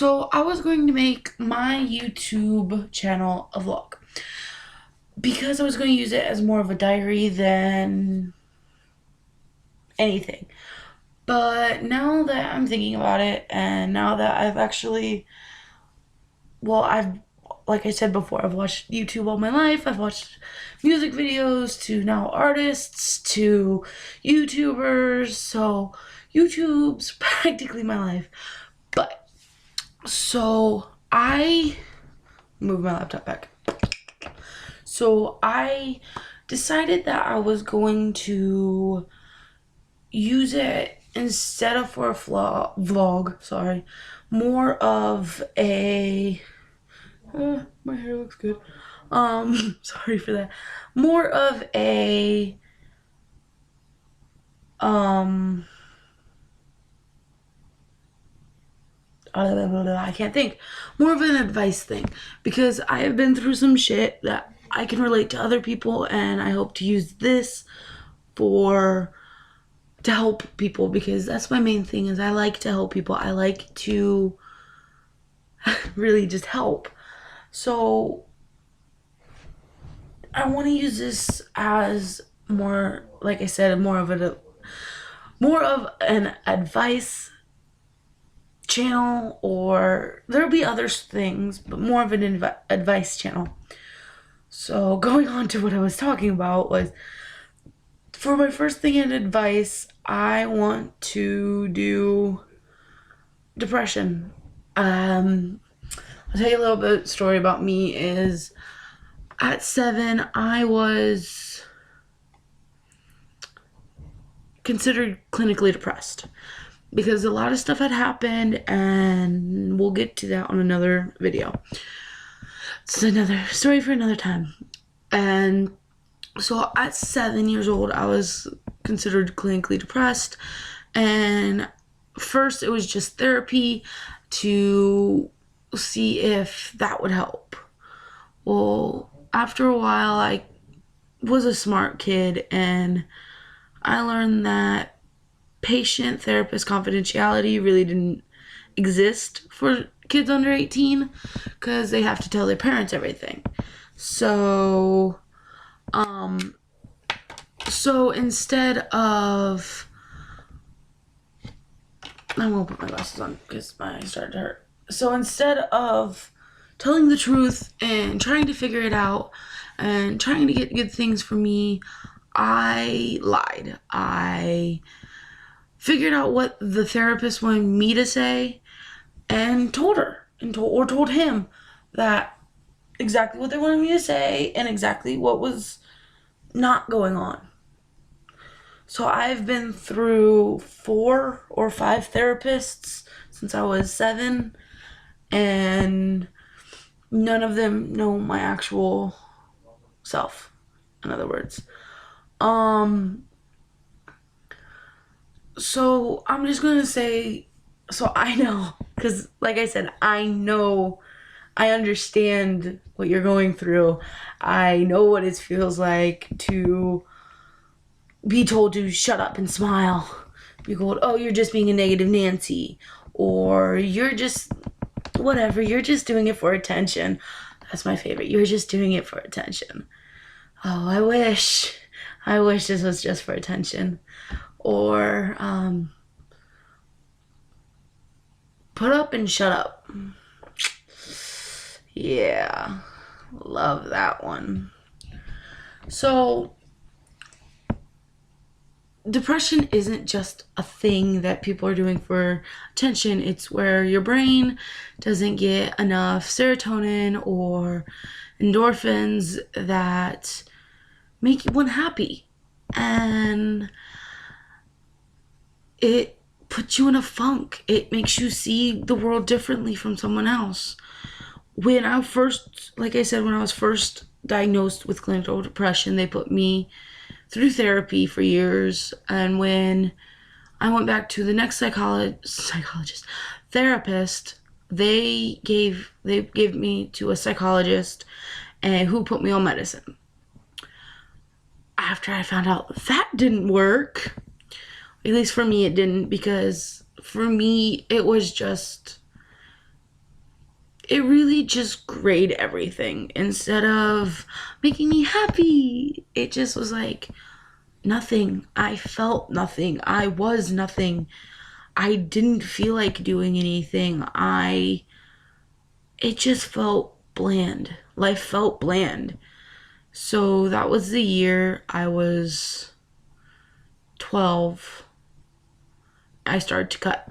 So I was going to make my YouTube channel a vlog because I was going to use it as more of a diary than anything. But now that I'm thinking about it, and now that I've actually, like I said before, I've watched YouTube all my life. I've watched music videos to now artists to YouTubers. So YouTube's practically my life. But so I move my laptop back. So I decided that I was going to use it instead of for a vlog, sorry, more of a, my hair looks good. Sorry for that. More of a, I can't think. More of an advice thing because I have been through some shit that I can relate to other people, and I hope to use this for to help people because that's my main thing. Is I like to help people. I like to really just help. So I want to use this as more, like I said, more of an advice channel, or there'll be other things, but more of an advice channel. So going on to what I was talking about was, for my first thing in advice, I want to do depression. I'll tell you a little bit story about me is at 7, I was considered clinically depressed because a lot of stuff had happened, and we'll get to that on another video. It's another story for another time. And so at 7 years old, I was considered clinically depressed, and first it was just therapy to see if that would help. Well, after a while, I was a smart kid, and I learned that patient therapist confidentiality really didn't exist for kids under 18 because they have to tell their parents everything. So instead of, I won't put my glasses on because my eyes started to hurt. So instead of telling the truth and trying to figure it out and trying to get good things for me, I lied. I figured out what the therapist wanted me to say and told her or told him that exactly what they wanted me to say and exactly what was not going on. So I've been through 4 or 5 therapists since I was 7, and none of them know my actual self, in other words. So I'm just gonna say, so I know, because like I said, I understand what you're going through. I know what it feels like to be told to shut up and smile. Be told, oh, you're just being a negative Nancy. Or you're just, whatever, you're just doing it for attention. That's my favorite. You're just doing it for attention. Oh, I wish this was just for attention. Or, put up and shut up. Yeah, love that one. So, depression isn't just a thing that people are doing for attention. It's where your brain doesn't get enough serotonin or endorphins that make you unhappy. And it puts you in a funk. It makes you see the world differently from someone else. When I first, like I said, when I was first diagnosed with clinical depression, they put me through therapy for years, and when I went back to the next therapist, they gave me to a psychologist, and who put me on medicine. After I found out that didn't work, at least for me it didn't, because for me it was just it really just grayed everything. Instead of making me happy, it just was like nothing. I felt nothing. I was nothing. I didn't feel like doing anything. It just felt bland. Life felt bland. So that was the year I was 12. I started to cut.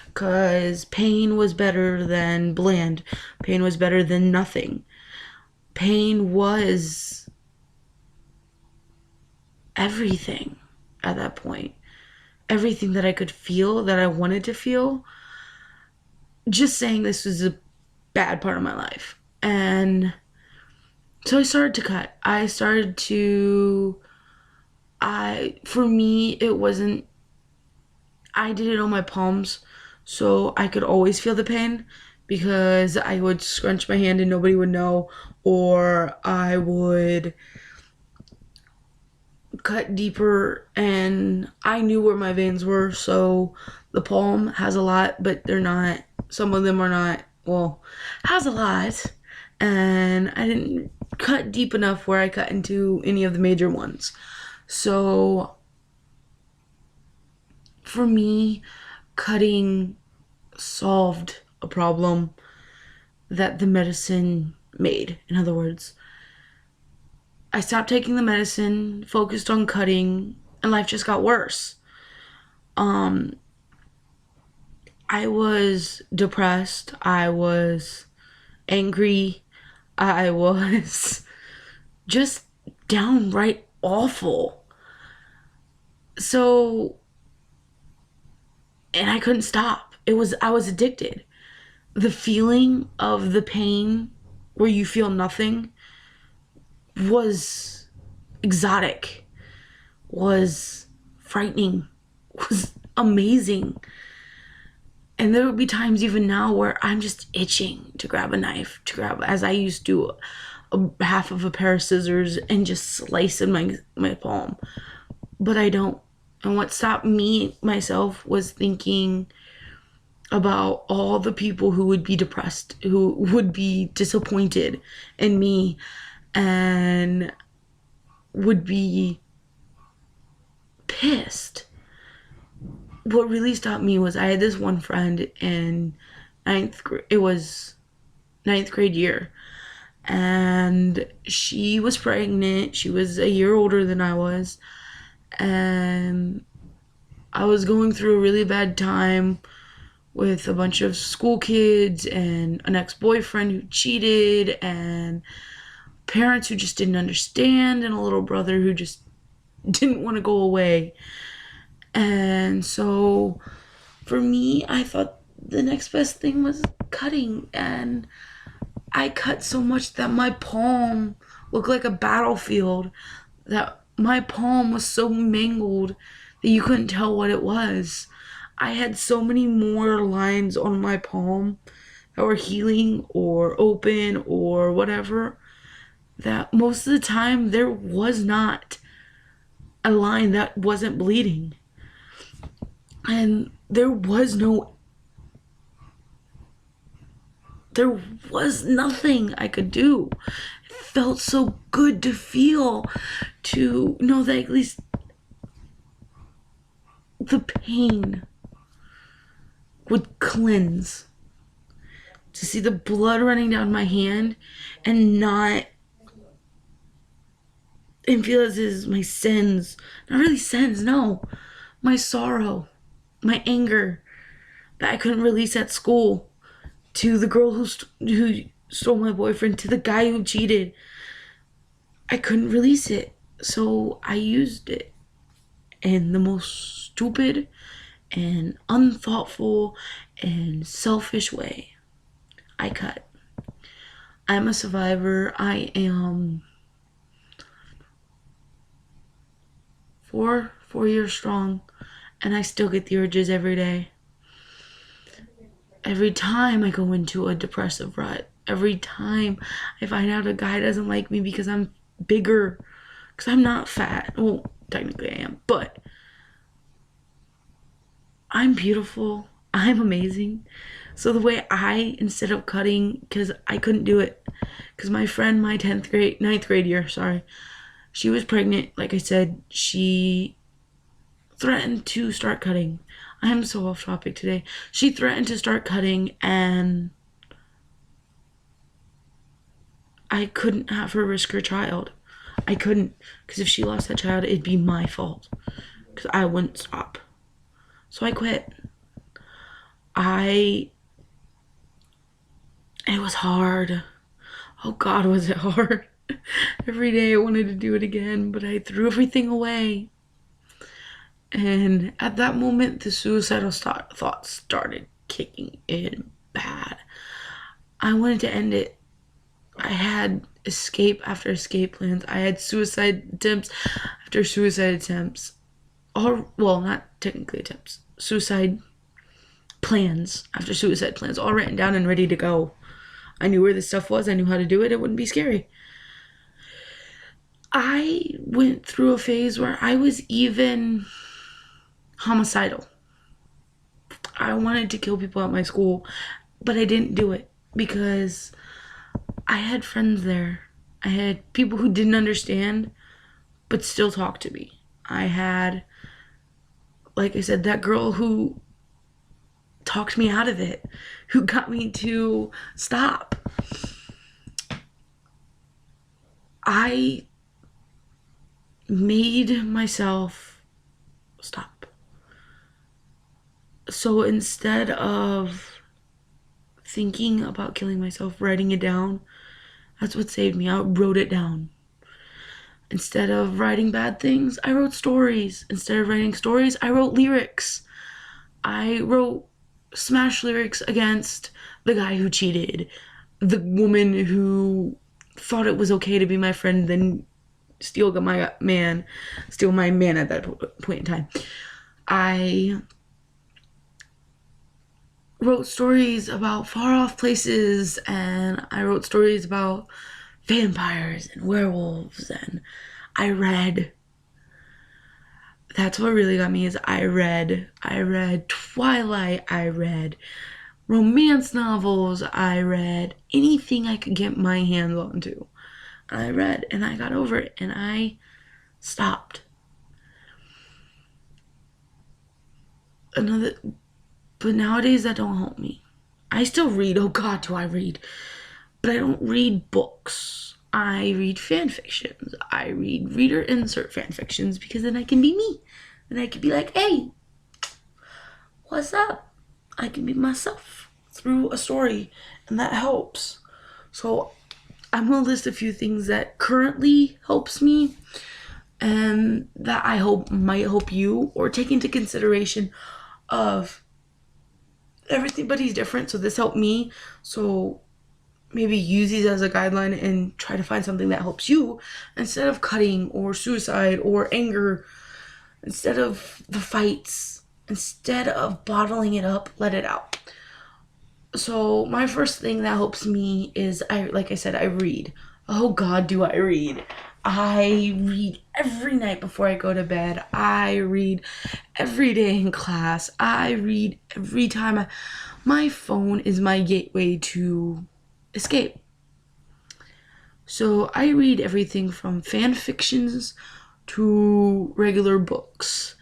Because pain was better than bland. Pain was better than nothing. Pain was everything at that point. Everything that I could feel, that I wanted to feel. Just saying this was a bad part of my life. And so I started to cut. For me, it wasn't, I did it on my palms, so I could always feel the pain because I would scrunch my hand and nobody would know, or I would cut deeper and I knew where my veins were. So the palm has a lot, but they're not, some of them are not, well, has a lot. And I didn't cut deep enough where I cut into any of the major ones. So for me, cutting solved a problem that the medicine made. In other words, I stopped taking the medicine, focused on cutting, and life just got worse. I was depressed. I was angry. I was just downright awful. So, and I couldn't stop. I was addicted. The feeling of the pain where you feel nothing was exotic, was frightening, was amazing. And there would be times even now where I'm just itching to grab a knife, as I used to, half of a pair of scissors and just slice in my palm. But I don't. And what stopped myself, was thinking about all the people who would be depressed, who would be disappointed in me, and would be pissed. What really stopped me was I had this one friend in ninth grade year, and she was pregnant. She was a year older than I was, and I was going through a really bad time with a bunch of school kids and an ex-boyfriend who cheated and parents who just didn't understand and a little brother who just didn't want to go away. And so for me, I thought the next best thing was cutting, and I cut so much that my palm looked like a battlefield, that my palm was so mangled that you couldn't tell what it was. I had so many more lines on my palm that were healing or open or whatever, that most of the time there was not a line that wasn't bleeding. And there was nothing I could do. It felt so good to feel, to know that at least the pain would cleanse. To see the blood running down my hand and feel as is my sins, not really sins, no, my sorrow, my anger that I couldn't release at school, to the girl who stole my boyfriend, to the guy who cheated. I couldn't release it, so I used it in the most stupid and unthoughtful and selfish way. I cut. I'm a survivor. I am four years strong, and I still get the urges every day. Every time I go into a depressive rut, every time I find out a guy doesn't like me because I'm bigger, because I'm not fat. Well, technically I am, but I'm beautiful. I'm amazing. So the way instead of cutting, because I couldn't do it, because my friend, my ninth grade year, sorry, she was pregnant. Like I said, she threatened to start cutting. I'm so off topic today. She threatened to start cutting, and I couldn't have her risk her child. I couldn't, because if she lost that child, it'd be my fault, because I wouldn't stop. So I quit. It was hard. Oh God, was it hard. Every day I wanted to do it again, but I threw everything away. And at that moment, the suicidal thoughts started kicking in bad. I wanted to end it. I had escape after escape plans. I had suicide attempts after suicide attempts. Well, not technically attempts. Suicide plans after suicide plans, all written down and ready to go. I knew where this stuff was. I knew how to do it. It wouldn't be scary. I went through a phase where I was even homicidal. I wanted to kill people at my school, but I didn't do it because I had friends there. I had people who didn't understand, but still talked to me. I had, like I said, that girl who talked me out of it, who got me to stop. I made myself stop. So instead of thinking about killing myself, writing it down, that's what saved me. I wrote it down. Instead of writing bad things, I wrote stories. Instead of writing stories, I wrote lyrics. I wrote smash lyrics against the guy who cheated, the woman who thought it was okay to be my friend, then steal my man at that point in time. I wrote stories about far off places, and I wrote stories about vampires and werewolves, and I read. That's what really got me is I read Twilight, I read romance novels, I read anything I could get my hands onto. I read, and I got over it, and I stopped. But nowadays that don't help me. I still read, oh God, do I read, but I don't read books. I read fan fictions. I read reader insert fan fictions because then I can be me. And I can be like, hey, what's up? I can be myself through a story, and that helps. So I'm going to list a few things that currently helps me and that I hope might help you, or take into consideration of everybody's different. So this helped me. So maybe use these as a guideline and try to find something that helps you instead of cutting or suicide or anger, instead of the fights, instead of bottling it up, let it out. So my first thing that helps me is, like I said, I read. Oh God, do I read. I read every night before I go to bed. I read every day in class. I read every time. My phone is my gateway to escape. So I read everything from fan fictions to regular books.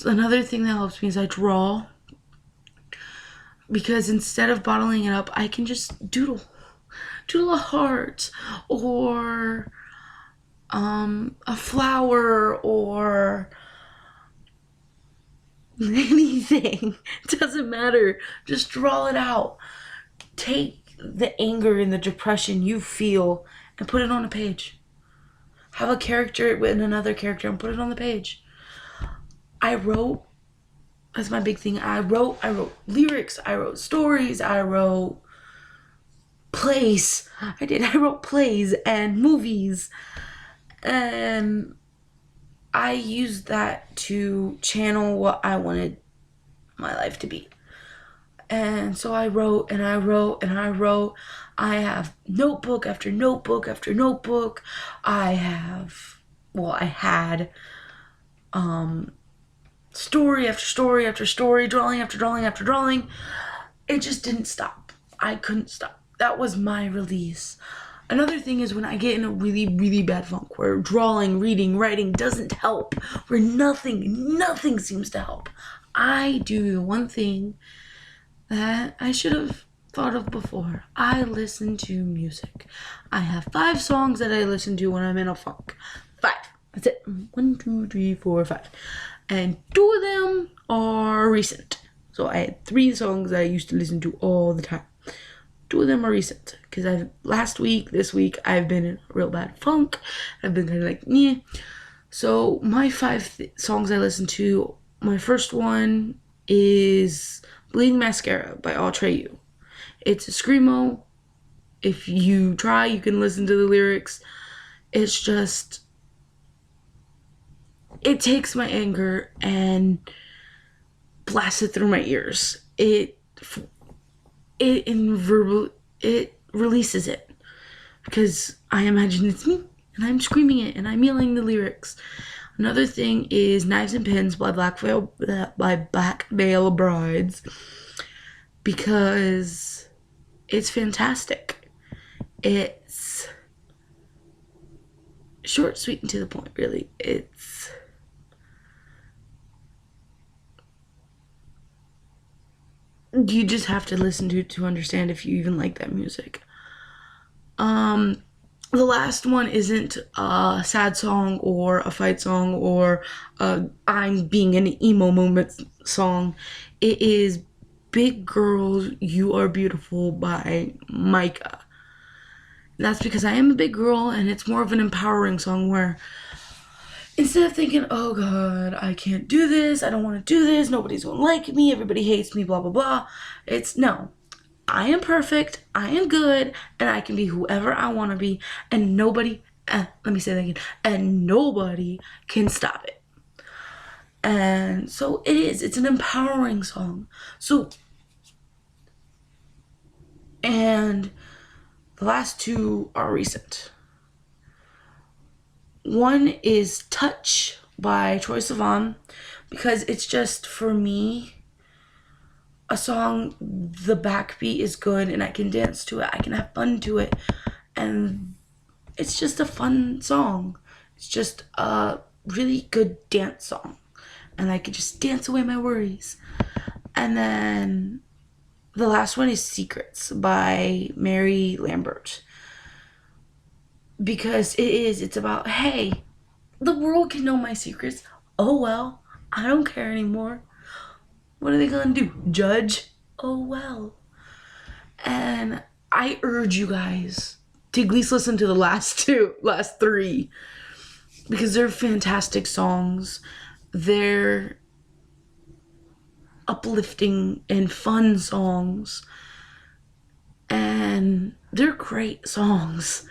Another thing that helps me is I draw, because instead of bottling it up, I can just doodle a heart or a flower or anything. It doesn't matter. Just draw it out. Take the anger and the depression you feel and put it on a page. Have a character with another character and put it on the page. I wrote. That's my big thing. I wrote lyrics. I wrote stories. I wrote plays. I wrote plays and movies. And I used that to channel what I wanted my life to be. And so I wrote and I wrote and I wrote. I have notebook after notebook after notebook. I had story after story after story, drawing after drawing after drawing. It just didn't stop. I couldn't stop. That was my release. Another thing is when I get in a really, really bad funk where drawing, reading, writing doesn't help, where nothing seems to help, I do the one thing that I should have thought of before. I listen to music. I have 5 songs that I listen to when I'm in a funk. 5. That's it. 1, 2, 3, 4, 5. And 2 of them are recent. So I had 3 songs that I used to listen to all the time. 2 of them are recent. Because this week, I've been in a real bad funk. I've been kind of like, yeah. So my 5 songs I listen to, my first one is Bleeding Mascara by Atreyu. It's a screamo. If you try, you can listen to the lyrics. It's just, it takes my anger and blasts it through my ears. It releases it because I imagine it's me and I'm screaming it and I'm yelling the lyrics. Another thing is Knives and Pins by Black Veil Brides, because it's fantastic. It's short, sweet, and to the point, really. You just have to listen to understand if you even like that music. The last one isn't a sad song or a fight song or I'm being an emo moment song. It is Big Girl, You Are Beautiful by Micah. That's because I am a big girl and it's more of an empowering song where instead of thinking, oh God, I can't do this, I don't want to do this, nobody's gonna like me, everybody hates me, blah, blah, blah. It's no. I am perfect, I am good, and I can be whoever I want to be, and nobody, let me say that again, and nobody can stop it. And so it's an empowering song. So, and the last 2 are recent. One is Touch by Troye Sivan, because it's just, for me, a song, the backbeat is good and I can dance to it, I can have fun to it, and it's just a fun song. It's just a really good dance song and I could just dance away my worries. And then the last one is Secrets by Mary Lambert, because it's about, hey, the world can know my secrets. Oh well, I don't care anymore. What are they gonna do? Judge? Oh well. And I urge you guys to at least listen to the last 3, because they're fantastic songs. They're uplifting and fun songs, and they're great songs.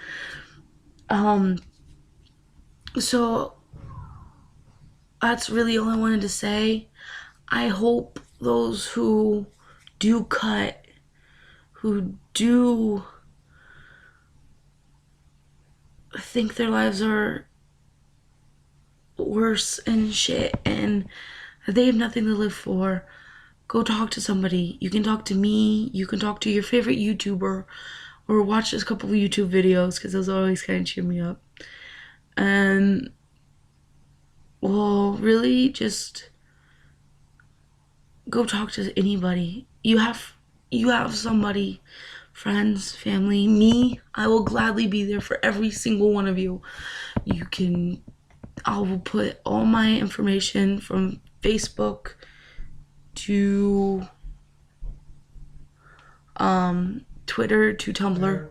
So that's really all I wanted to say. I hope those who do cut, who do think their lives are worse and shit and they have nothing to live for, go talk to somebody. You can talk to me, you can talk to your favorite YouTuber, or watch a couple of YouTube videos, because those always kind of cheer me up. And, well, really just go talk to anybody. You have somebody, friends, family, me. I will gladly be there for every single one of you. I will put all my information from Facebook to Twitter to Tumblr.